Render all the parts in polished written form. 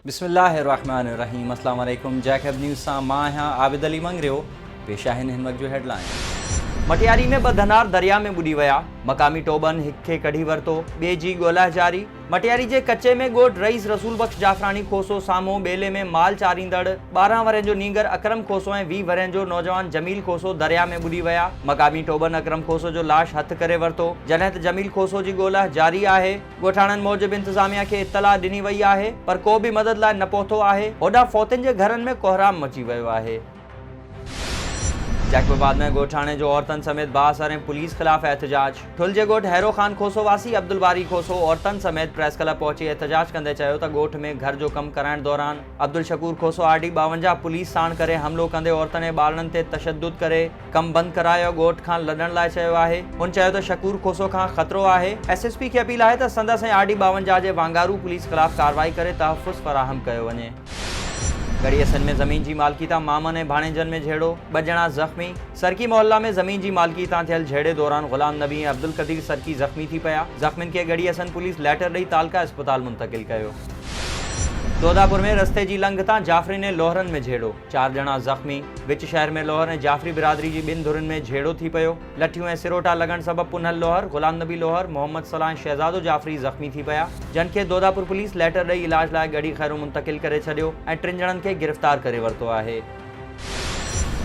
बिस्मिल्लाहिर्रहमानिर्रहीम। अस्सलाम वालेकुम। जैकब न्यूज़ सां मां आहियां आबिद अली मंगरियो। पेश आहिनि हिन वक़्त जो हेडलाइन। मटियारी में 2 धनार दरिया में बुॾी विया। मक़ामी टोबन हिक खे कढी वरितो, ॿिए जी ॻोल्हा जारी। मटियारी जे कच्चे में ॻोठ रईस रसूल बख्श जाफ़रानी खोसो साम्हूं ॿेले में माल चारींदड़ 12 वरनि जो नींगर अकरम खोसो ऐं 20 वरनि जो नौजवान जमील खोसो दरिया में बुॾी विया। मक़ामी टोबन अकरम खोसो जो लाश हथ करे वरितो, जॾहिं त जमील खोसो जी ॻोल्हा जारी आहे। ॻोठाणनि मूजिबि इंतिज़ामिया खे इत्तला ॾिनी वई आहे, पर को बि मदद लाइ न पहुतो आहे। होॾां फ़ौतियुनि जे घरनि में कोहराम मची वियो आहे। जैकबाबाद में ॻोठाणे जो औरतनि समेत बासर ऐं पुलिस ख़िलाफ़ एहतजाज। ठुल जे ॻोठ हैरो ख़ान खोसो वासी अब्दुल बारी खोसो औरतनि समेत प्रेस क्लब पहुची एहतजाज कंदे चयो त ॻोठ में घर जो कमु कराइण दौरान अब्दुल शकूर खोसो RD 52 पुलिस साण करे हमिलो कंदे औरतनि ऐं ॿारनि ते तशद्दुद करे कमु बंदि करायो, ॻोठ खां लॾण लाइ चयो आहे। हुन चयो त शकूर खोसो खां ख़तरो आहे। SSP खे अपील आहे त संदसि ऐं RD 52 जे वांगारू पुलिस ख़िलाफ़ कार्रवाई करे तहफ़्फ़ुज़ फ़राहम कयो वञे। गड़ियसन में ज़मीन जी मालिकी तां मामनि ऐं भाणेजनि में झेड़ो, 2 ॼणा ज़ख़्मी। सरकी मोहल्ला में ज़मीन जी मालिकी तां थियल झेड़े दौरान ग़ुलाम नबी ऐं अब्दुल क़दीर सरकी ज़ख़्मी थी पिया। ज़ख़्मियुनि खे गड़ियसन पुलिस लेटर ॾेई तालका अस्पताल मुंतक़िल कयो। दोदापुर में रस्ते जी लंघ तां जाफ़री ने लोहरनि में झेड़ो, 4 ॼणा ज़ख़्मी। विच शहर में लोहर ऐं जाफ़री बिरादरी जी 2 धुरनि में झेड़ो थी पियो। लठियूं ऐं सिरोटा लॻण सबबि पुनल लोहर, ग़ुलाम नबी लोहर, मोहम्मद सलाह ऐं शहज़ादो जाफ़री ज़ख़्मी थी पिया, जिन खे दोदापुर पुलिस लेटर ॾेई इलाज लाइ गड़ी खैरो मुंतक़िल करे छॾियो ऐं 3 ॼणनि खे गिरफ़्तार करे वरितो आहे।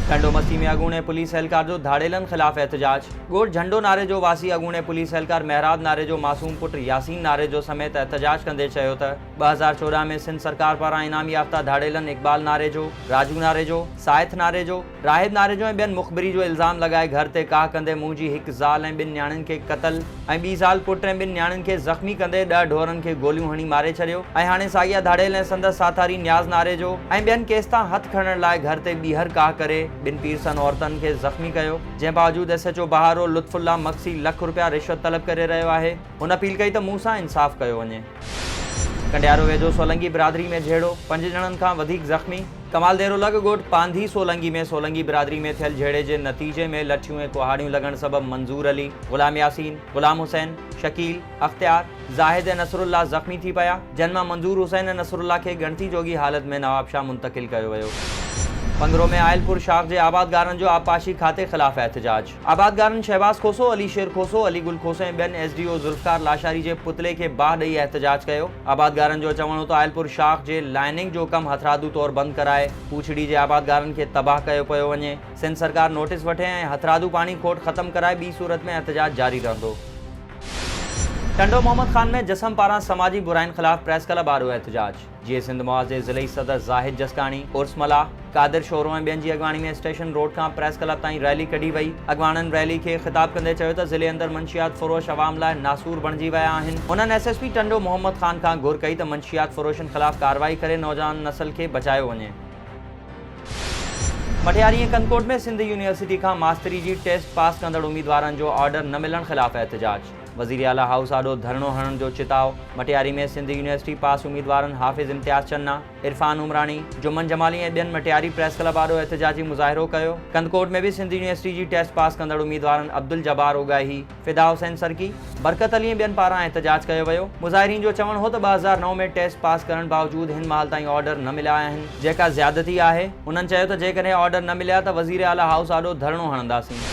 टंडो मस्ती में अॻूणे पुलिस एहलकार जो धाड़ेलनि ख़िलाफ़ एहतजाज। ॻोठ झंडो नारे जो वासी अॻूणे पुलिस एहलकार महराज नारे जो मासूम पुट यासीन नारे जो समेत एहतजाज कंदे चयो त 2014 में सिंध सरकार पारां इनामी याफ़्ता धाड़ेलनि इक़बाल नारे जो, राजू नारे जो, साइथ नारे जो, राहिब नारे जो ऐं ॿियनि मुख़बिरी जो इल्ज़ाम लॻाए घर ते काह कंदे मुंहुं जी 1 ज़ाल ऐं 2 न्याणियुनि खे क़तल ऐं 2 ज़ाल पुट ऐं 2 न्याणियुनि खे ज़ख़्मी कंदे 10 ढोरनि खे गोलियूं हणी मारे छॾियो ऐं हाणे साॻिया धाड़ेल ऐं संदसि साथारी न्याज़ नारे जो ऐं ॿियनि केस तां हथ खणण लाइ घर ते ॿीहर काह करे 2 पीरसन औरतनि खे ज़ख़्मी कयो। जंहिं बावजूदि SHO बहारो लुत्फुल्ला मक्सी लाख रुपया रिश्वत तलब करे रहियो आहे। हुन अपील कई त मूं सां इंसाफ़ कयो वञे। कंडियारो वेझो सोलंगी बिरादरी में झेड़ो, 5 ॼणनि खां वधीक ज़ख़्मी। कमाल देरोलग ॻोठ पांधी सोलंगी में सोलंगी बिरादरी में थियल झेड़े जे नतीजे में लठियूं ऐं कुहाड़ियूं लॻण सबबि मंज़ूर अली, ग़ुलाम यासीन, ग़ुलाम हुसैन, शकील, अख्तियार, ज़ाहिद ऐं नसरुल्लाह ज़ख़्मी थी पिया, जिन मां मंज़ूर हुसैन ऐं नसरुल्लाह खे ॻणती जोगी हालत में नवाबशाह मुंतक़िल कयो वियो। पंगरो में आयलपुर शाख जे आबादगारनि जो आबपाशी खाते ख़िलाफ़ एहतजाज। आबादगारनि शहबाज खोसो, अली शेर खोसो, अली गुल खोसो ऐं ॿियनि SDO ज़ुल्फ़कार लाशारी जे पुतले खे बाह ॾेई एहतजाज कयो। आबादगारनि जो चवणो त आयलपुर शाख जे लाइनिंग जो कमु हथरादू तौरु बंदि कराए पूछड़ी जे आबादगारनि खे तबाह कयो पियो वञे। सिंध सरकार नोटिस वठे ऐं हथरादू पाणी खोट ख़त्म कराए, ॿी सूरत में एहतजाज जारी रहंदो। टंडो मोहम्मद ख़ान में जसम पारां समाजी बुराइनि ख़िलाफ़ प्रेस क्लब आरो एहतजाज। जीअं सिंध मुआज़ जे ज़िलई सदर ज़ाहिद जसकाणी, उर्स मला, कादिर शोरो ऐं ॿियनि जी अॻवानी में स्टेशन रोड खां प्रेस क्लब ताईं रैली कढी वई। अॻवाननि रैली खे ख़िताब कंदे चयो त ज़िले अंदरि मंशियात फ़रोश अवाम लाइ नासूर बणिजी विया आहिनि। उन्हनि SSP टंडो मोहम्मद ख़ान खां घुर कई त मंशियात फ़रोशनि ख़िलाफ़ कार्रवाई करे नौजवान नस्ल खे बचायो वञे। मटियारी ऐं कनकोट में सिंध यूनिवर्सिटी खां मास्तरी जी टेस्ट पास कंदड़ उम्मीदवारनि जो ऑर्डर न मिलण ख़िलाफ़ एहतजाज। वज़ीर आला हाउस आॾो धरणो हणण जो चिताव। मटियारी में सिंध यूनिवर्सिटी पास उम्मीदवारनि हाफ़िज़ इम्तियाज़ चन्ना, इरफान उमरानी, जुमन जमाली ऐं ॿियनि मटियारी प्रेस क्लब आॾो एहतजाजी मुज़ाहिरो कयो। कनकोट में बि सिंध यूनिवर्सिटी जी टेस्ट पास कंदड़ उम्मीदवारनि अब्दुल जब्बार उगाही, फिदा हुसैन सरकी, बरकत अली ऐं ॿियनि पारां एहतजाज कयो वियो। मुज़ाहिरीन जो चवणु हो त 2009 में टेस्ट पास करण बावजूदि हिन महिल ताईं ऑर्डर न मिलिया आहिनि, जेका ज़्यादती आहे। उन्हनि चयो त जेकॾहिं ऑर्डर न मिलिया त वज़ीर आला हाउस आॾो धरणो हणंदासीं।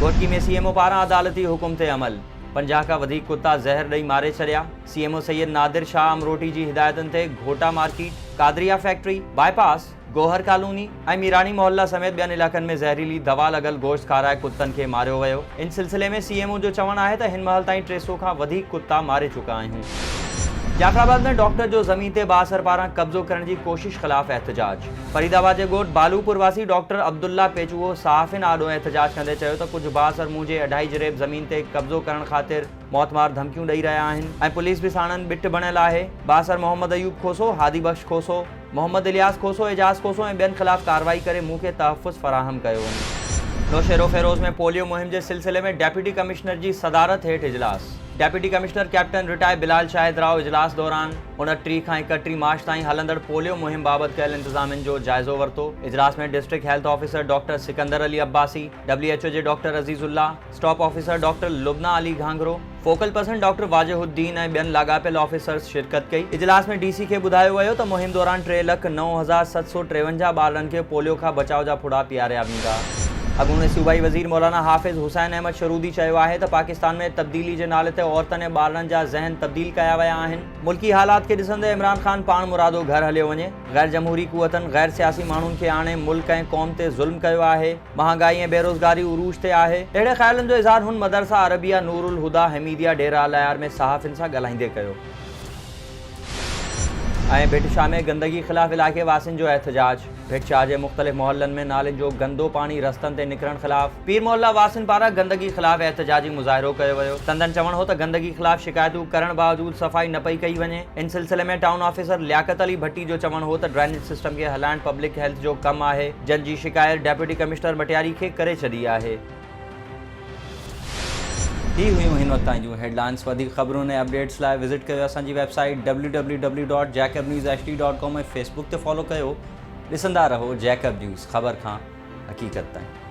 घोटकी में CMO पारां अदालती हुकुम ते अमल। 50 खां वधीक कुत्ता ज़हर ॾेई मारे छॾिया। CMO सैयद नादिर शाह अमरोटी जी हिदायतुनि ते घोटा market, Qadria factory, bypass, Gohar colony ऐं मीरानी मोहल्ला समेत ॿियनि इलाइक़नि में ज़हरीली दवा लॻल गोश्त खाराए कुत्तनि खे मारियो वियो। इन सिलसिले में CMO जो चवणु आहे त हिन महिल ताईं 300 खां वधीक कुत्ता मारे चुका आहियूं। जाफराबाद में डॉक्टर जो ज़मीन ते बासर पारां कब्ज़ो करण जी कोशिश ख़िलाफ़ एहतजाज। फरीदाबाद जे ॻोठ बालूपुर वासी डॉक्टर अब्दुल्ला पेचुओ सहाफ़िन आॾो एहतजाज कंदे चयो त कुझु बासर मुंहिंजे 2.5 जरेब ज़मीन ते कब्ज़ो करण ख़ातिर मौतमार धमकियूं ॾेई रहिया आहिनि ऐं पुलिस बि साणनि बिट बणियल आहे। बासर मोहम्मद अयूब खोसो, हादी बख्श खोसो, मोहम्मद इलियास खोसो, एजाज़ खोसो ऐं ॿियनि ख़िलाफ़ कार्रवाई करे मूंखे तहफ़्फ़ुज़ फ़राहम कयो वञे। नौशेरो फेरोज़ में पोलियो मुहिम जे सिलसिले में डेप्यूटी कमिश्नर जी सदारत हेठि इजलास। Deputy commissioner captain retire Bilal Shahid Rao इजलास दौरान 29 खां 31 मार्च ताईं हलंदड़ पोलियो मुहिम बाबति कयल इंतजामनि जो जाइज़ो वरितो। इजलास में district health officer doctor Sikandar Ali Abbasi, WHO जे doctor Azizullah, stop officer doctor Lubna Ali Ghangro, focal person doctor Wajihuddin ऐं ॿियनि लाॻापियल ऑफिसर्स शिरकत कई। इजलास में DC खे ॿुधायो वियो त मुहिम दौरान 3,09,753 ॿारनि खे पोलियो खां बचाव जा फुड़ा पीआरिया वेंदा। अॻूणे सूबाई वज़ीर मौलाना हाफ़िज़ हुसैन अहमद शरूदी चयो आहे त पाकिस्तान में तब्दीली जे नाले ते औरतुनि ऐं ॿारनि जा ज़हन तब्दील कया विया आहिनि। मुल्की हालात खे ॾिसंदे इमरान ख़ान पाण मुरादो घर हलियो वञे। गैर जमहूरी क़ुवतनि गैर सियासी माण्हुनि खे आणे मुल्क ऐं क़ौम ते ज़ुल्म कयो आहे। महांगाई ऐं बेरोज़गारी उरूज ते आहे। अहिड़े ख़्यालनि जो इज़हार हुन मदरसा अरबिया नूरुल हुदा हमीदिया डेरा अलायार में सहाफ़ियुनि सां ॻाल्हाईंदे कयो। ऐं भिट शाह में गंदगी ख़िलाफ़ इलाइक़े वासियुनि जो एहतजाज। भिट शाह जे मुख़्तलिफ़ मोहल्लनि में नाले जो गंदो पाणी रस्तनि ते निकिरण ख़िलाफ़ पीर मोहल्ला वासियुनि पारां गंदगी ख़िलाफ़ एहतजाजी मुज़ाहिरो कयो वियो। संदन चवणु हो त गंदगी ख़िलाफ़ शिकायतूं करण बावजूद सफ़ाई न पई कई वञे। इन सिलसिले में टाउन ऑफिसर लियाकत अली भट्टी जो चवणु हो त ड्रेनेज सिस्टम खे हलाइण पब्लिक हेल्थ जो कमु आहे, जंहिंजी शिकायत डेप्यूटी कमिश्नर मटियारी खे करे छॾी आहे। ही हुयूं हिन वक़्त ताईं जूं हेडलाइंस। वधीक ख़बरुनि ऐं अपडेट्स लाइ विज़िट कयो असांजी वेबसाइट www.jacobnewshd.com ऐं फेसबुक ते फॉलो कयो। ॾिसंदा रहो जैकब न्यूज़, ख़बर खां हक़ीक़त ताईं।